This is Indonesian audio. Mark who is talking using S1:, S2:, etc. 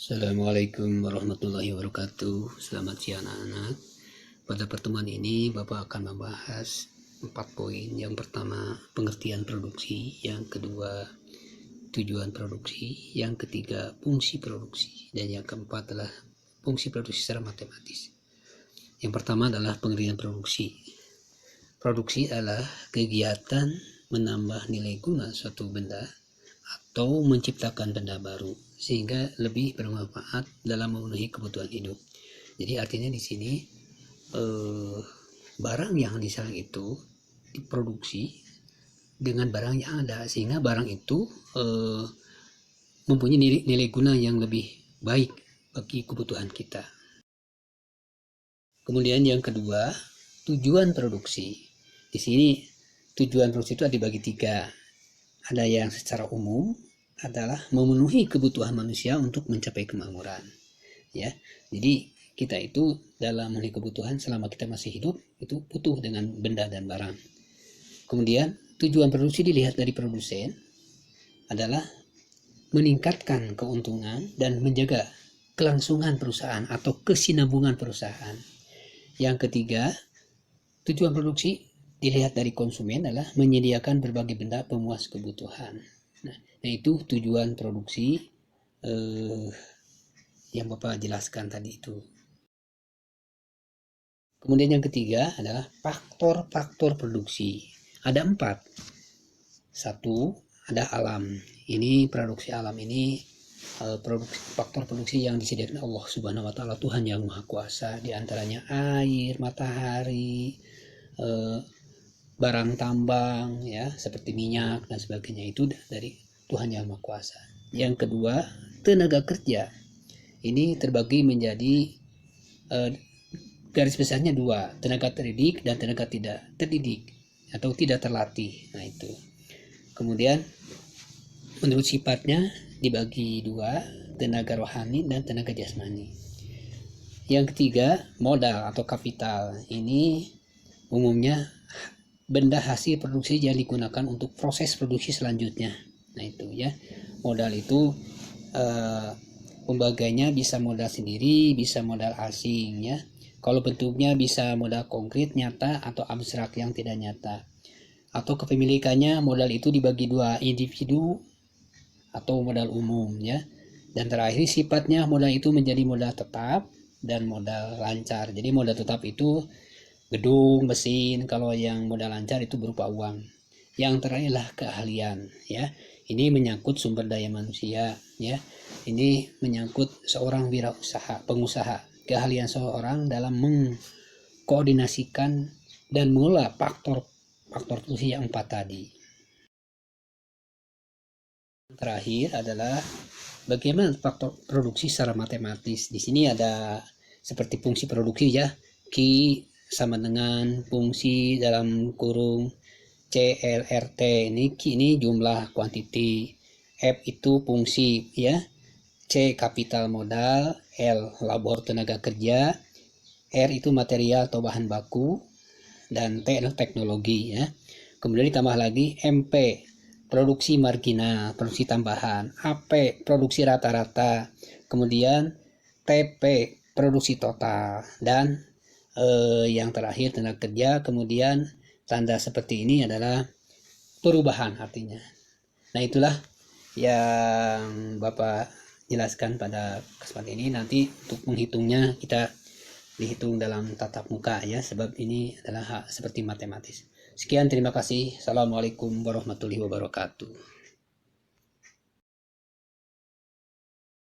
S1: Assalamualaikum warahmatullahi wabarakatuh. Selamat siang anak-anak. Pada pertemuan ini Bapak akan membahas 4 poin. Yang pertama, pengertian produksi. Yang kedua, tujuan produksi. Yang ketiga, fungsi produksi. Dan yang keempat adalah fungsi produksi secara matematis. Yang pertama adalah pengertian produksi. Produksi adalah kegiatan menambah nilai guna suatu benda atau menciptakan benda baru sehingga lebih bermanfaat dalam memenuhi kebutuhan hidup. Jadi artinya di sini barang yang diserang itu diproduksi dengan barang yang ada sehingga barang itu mempunyai nilai guna yang lebih baik bagi kebutuhan kita. Kemudian yang kedua, tujuan produksi. Di sini tujuan produksi itu dibagi 3. Ada yang secara umum adalah memenuhi kebutuhan manusia untuk mencapai kemakmuran. Ya, jadi kita itu dalam memenuhi kebutuhan selama kita masih hidup itu butuh dengan benda dan barang. Kemudian tujuan produksi dilihat dari produsen adalah meningkatkan keuntungan dan menjaga kelangsungan perusahaan atau kesinambungan perusahaan. Yang ketiga, tujuan produksi dilihat dari konsumen adalah menyediakan berbagai benda pemuas kebutuhan. Nah, itu tujuan produksi yang Bapak jelaskan tadi itu. Kemudian yang ketiga adalah faktor-faktor produksi. Ada 4. 1, ada alam. Ini produksi alam ini faktor produksi yang disediakan Allah Subhanahu wa taala, Tuhan yang Maha Kuasa, di antaranya air, matahari, barang tambang ya seperti minyak dan sebagainya, itu dari Tuhan yang Maha Kuasa. Yang kedua, tenaga kerja. Ini terbagi menjadi garis besarnya 2, tenaga terdidik dan tenaga tidak terdidik atau tidak terlatih. Nah itu. Kemudian menurut sifatnya dibagi 2, tenaga rohani dan tenaga jasmani. Yang ketiga, modal atau kapital. Ini umumnya benda hasil produksi yang digunakan untuk proses produksi selanjutnya. Nah itu ya, modal itu pembagiannya bisa modal sendiri, bisa modal asing ya. Kalau bentuknya bisa modal konkret nyata atau abstrak yang tidak nyata. Atau kepemilikannya modal itu dibagi 2, individu atau modal umum ya. Dan terakhir sifatnya modal itu menjadi modal tetap dan modal lancar. Jadi modal tetap itu gedung, mesin. Kalau yang modal lancar itu berupa uang. Yang terakhirlah keahlian ya. Ini menyangkut sumber daya manusia ya. Ini menyangkut seorang wirausaha, pengusaha. Keahlian seorang dalam mengkoordinasikan dan mengelola faktor produksi yang 4 tadi. Terakhir adalah bagaimana faktor produksi secara matematis. Di sini ada seperti fungsi produksi ya. Q sama dengan fungsi dalam kurung CLRT. Ini jumlah kuantiti, F itu fungsi ya, C kapital modal, L labor tenaga kerja, R itu material atau bahan baku, dan T adalah teknologi ya. Kemudian ditambah lagi MP produksi marginal, produksi tambahan, AP produksi rata-rata, kemudian TP produksi total, dan yang terakhir tenaga kerja. Kemudian tanda seperti ini adalah perubahan artinya. Nah itulah yang Bapak jelaskan pada kesempatan ini. Nanti untuk menghitungnya kita dihitung dalam tatap muka ya, sebab ini adalah seperti matematis. Sekian, terima kasih. Assalamualaikum warahmatullahi wabarakatuh.